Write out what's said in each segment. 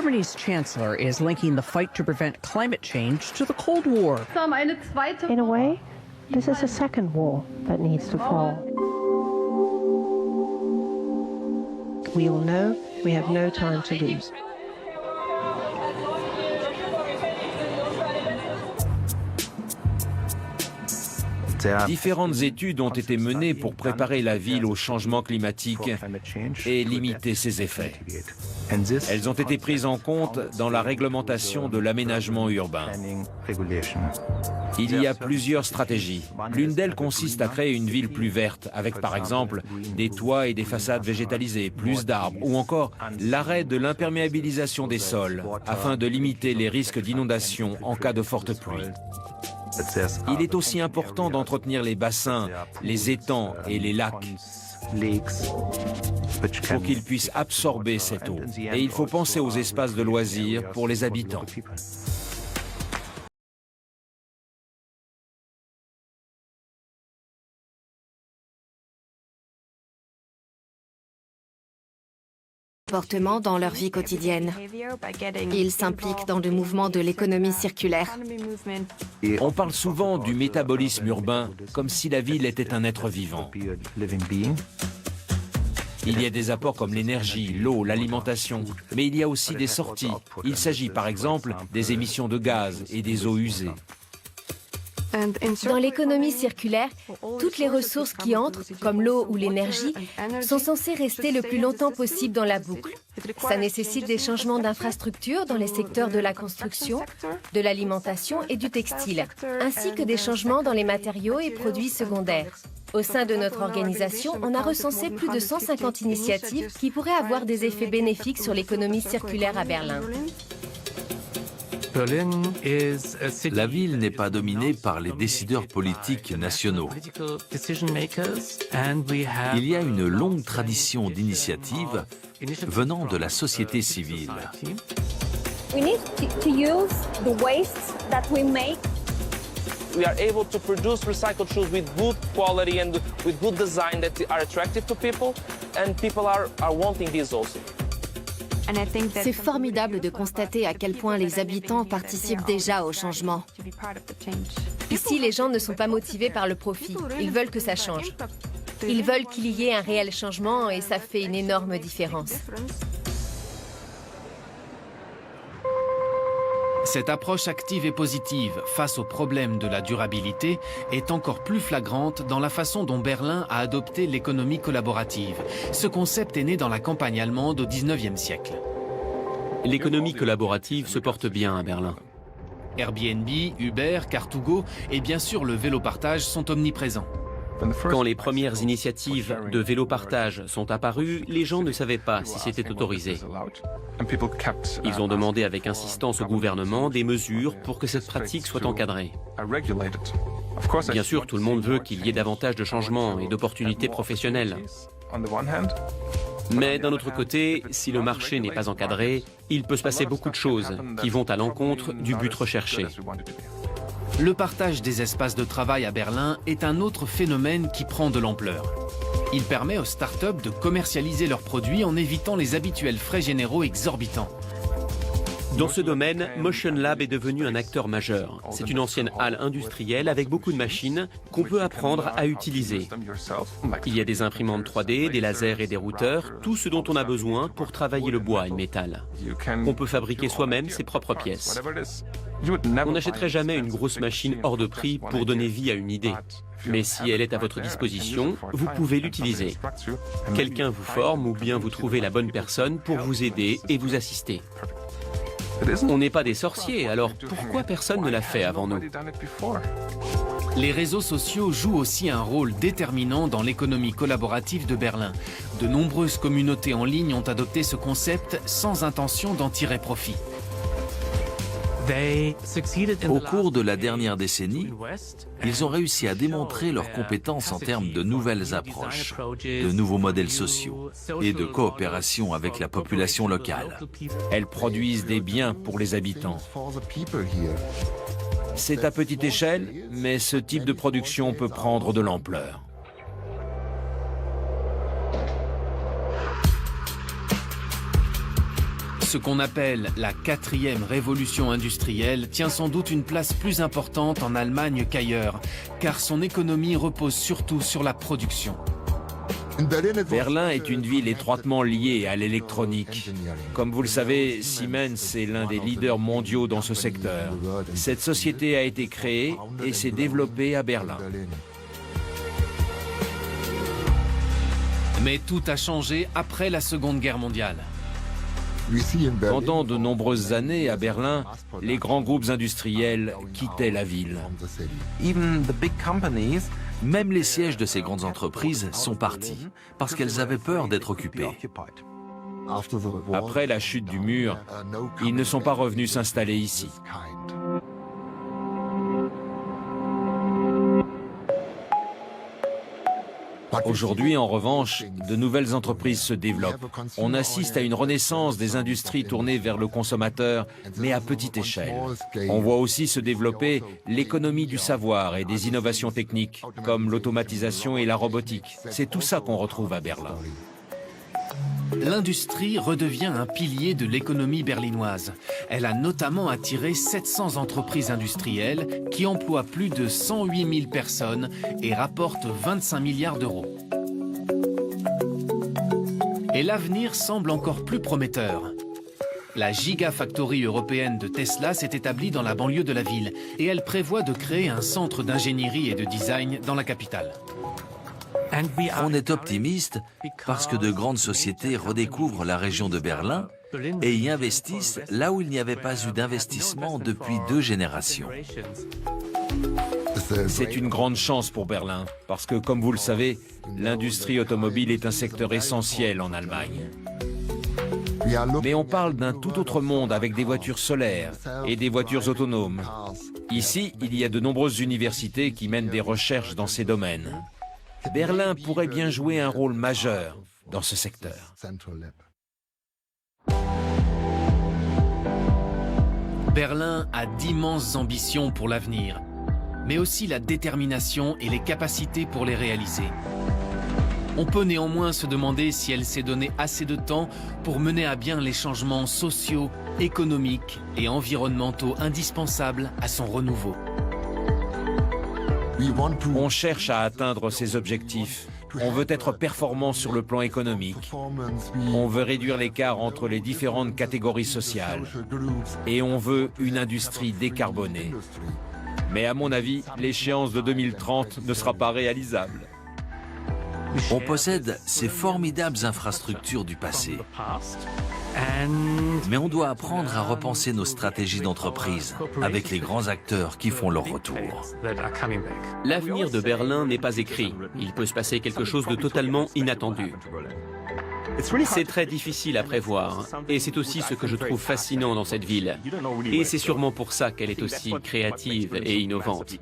Germany's chancellor is linking the fight to prevent climate change to the Cold War. In a way, this is a second wall that needs to fall. We all know we have no time to lose. Différentes études ont été menées pour préparer la ville au changement climatique et limiter ses effets. Elles ont été prises en compte dans la réglementation de l'aménagement urbain. Il y a plusieurs stratégies. L'une d'elles consiste à créer une ville plus verte, avec par exemple des toits et des façades végétalisées, plus d'arbres, ou encore l'arrêt de l'imperméabilisation des sols, afin de limiter les risques d'inondation en cas de forte pluie. Il est aussi important d'entretenir les bassins, les étangs et les lacs pour qu'ils puissent absorber cette eau. Et il faut penser aux espaces de loisirs pour les habitants. Comportement dans leur vie quotidienne. Ils s'impliquent dans le mouvement de l'économie circulaire. On parle souvent du métabolisme urbain comme si la ville était un être vivant. Il y a des apports comme l'énergie, l'eau, l'alimentation, mais il y a aussi des sorties. Il s'agit par exemple des émissions de gaz et des eaux usées. Dans l'économie circulaire, toutes les ressources qui entrent, comme l'eau ou l'énergie, sont censées rester le plus longtemps possible dans la boucle. Ça nécessite des changements d'infrastructures dans les secteurs de la construction, de l'alimentation et du textile, ainsi que des changements dans les matériaux et produits secondaires. Au sein de notre organisation, on a recensé plus de 150 initiatives qui pourraient avoir des effets bénéfiques sur l'économie circulaire à Berlin. La ville n'est pas dominée par les décideurs politiques nationaux. Il y a une longue tradition d'initiatives venant de la société civile. We need to use the wastes that we make. We are able to produce recycled shoes with good quality and with good design that are attractive to people, and people are wanting these also. C'est formidable de constater à quel point les habitants participent déjà au changement. Ici, les gens ne sont pas motivés par le profit. Ils veulent que ça change. Ils veulent qu'il y ait un réel changement et ça fait une énorme différence. Cette approche active et positive face au problème de la durabilité est encore plus flagrante dans la façon dont Berlin a adopté l'économie collaborative. Ce concept est né dans la campagne allemande au XIXe siècle. L'économie collaborative se porte bien à Berlin. Airbnb, Uber, Car2Go et bien sûr le vélo-partage sont omniprésents. Quand les premières initiatives de vélo-partage sont apparues, les gens ne savaient pas si c'était autorisé. Ils ont demandé avec insistance au gouvernement des mesures pour que cette pratique soit encadrée. Bien sûr, tout le monde veut qu'il y ait davantage de changements et d'opportunités professionnelles. Mais d'un autre côté, si le marché n'est pas encadré, il peut se passer beaucoup de choses qui vont à l'encontre du but recherché. Le partage des espaces de travail à Berlin est un autre phénomène qui prend de l'ampleur. Il permet aux startups de commercialiser leurs produits en évitant les habituels frais généraux exorbitants. Dans ce domaine, Motion Lab est devenu un acteur majeur. C'est une ancienne halle industrielle avec beaucoup de machines qu'on peut apprendre à utiliser. Il y a des imprimantes 3D, des lasers et des routeurs, tout ce dont on a besoin pour travailler le bois et le métal. On peut fabriquer soi-même ses propres pièces. On n'achèterait jamais une grosse machine hors de prix pour donner vie à une idée. Mais si elle est à votre disposition, vous pouvez l'utiliser. Quelqu'un vous forme ou bien vous trouvez la bonne personne pour vous aider et vous assister. On n'est pas des sorciers, alors pourquoi personne ne l'a fait avant nous? Les réseaux sociaux jouent aussi un rôle déterminant dans l'économie collaborative de Berlin. De nombreuses communautés en ligne ont adopté ce concept sans intention d'en tirer profit. Au cours de la dernière décennie, ils ont réussi à démontrer leurs compétences en termes de nouvelles approches, de nouveaux modèles sociaux et de coopération avec la population locale. Elles produisent des biens pour les habitants. C'est à petite échelle, mais ce type de production peut prendre de l'ampleur. Ce qu'on appelle la 4e révolution industrielle tient sans doute une place plus importante en Allemagne qu'ailleurs, car son économie repose surtout sur la production. Berlin est une ville étroitement liée à l'électronique. Comme vous le savez, Siemens est l'un des leaders mondiaux dans ce secteur. Cette société a été créée et s'est développée à Berlin. Mais tout a changé après la Seconde Guerre mondiale. Pendant de nombreuses années, à Berlin, les grands groupes industriels quittaient la ville. Même les sièges de ces grandes entreprises sont partis parce qu'elles avaient peur d'être occupées. Après la chute du mur, ils ne sont pas revenus s'installer ici. Aujourd'hui, en revanche, de nouvelles entreprises se développent. On assiste à une renaissance des industries tournées vers le consommateur, mais à petite échelle. On voit aussi se développer l'économie du savoir et des innovations techniques, comme l'automatisation et la robotique. C'est tout ça qu'on retrouve à Berlin. L'industrie redevient un pilier de l'économie berlinoise. Elle a notamment attiré 700 entreprises industrielles qui emploient plus de 108 000 personnes et rapportent 25 milliards d'euros. Et l'avenir semble encore plus prometteur. La Gigafactory européenne de Tesla s'est établie dans la banlieue de la ville et elle prévoit de créer un centre d'ingénierie et de design dans la capitale. On est optimiste parce que de grandes sociétés redécouvrent la région de Berlin et y investissent là où il n'y avait pas eu d'investissement depuis 2 générations. C'est une grande chance pour Berlin, parce que, comme vous le savez, l'industrie automobile est un secteur essentiel en Allemagne. Mais on parle d'un tout autre monde avec des voitures solaires et des voitures autonomes. Ici, il y a de nombreuses universités qui mènent des recherches dans ces domaines. Berlin pourrait bien jouer un rôle majeur dans ce secteur. Berlin a d'immenses ambitions pour l'avenir, mais aussi la détermination et les capacités pour les réaliser. On peut néanmoins se demander si elle s'est donné assez de temps pour mener à bien les changements sociaux, économiques et environnementaux indispensables à son renouveau. On cherche à atteindre ces objectifs. On veut être performant sur le plan économique. On veut réduire l'écart entre les différentes catégories sociales. Et on veut une industrie décarbonée. Mais à mon avis, l'échéance de 2030 ne sera pas réalisable. On possède ces formidables infrastructures du passé. Mais on doit apprendre à repenser nos stratégies d'entreprise avec les grands acteurs qui font leur retour. L'avenir de Berlin n'est pas écrit. Il peut se passer quelque chose de totalement inattendu. C'est très difficile à prévoir, et c'est aussi ce que je trouve fascinant dans cette ville. Et c'est sûrement pour ça qu'elle est aussi créative et innovante.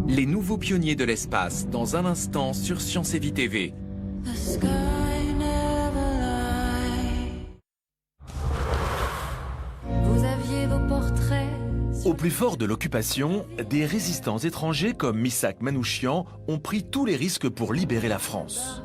Les nouveaux pionniers de l'espace, dans un instant sur Science et Vie TV. Vous aviez vos portraits. Au plus fort de l'occupation, des résistants étrangers comme Missak Manouchian ont pris tous les risques pour libérer la France.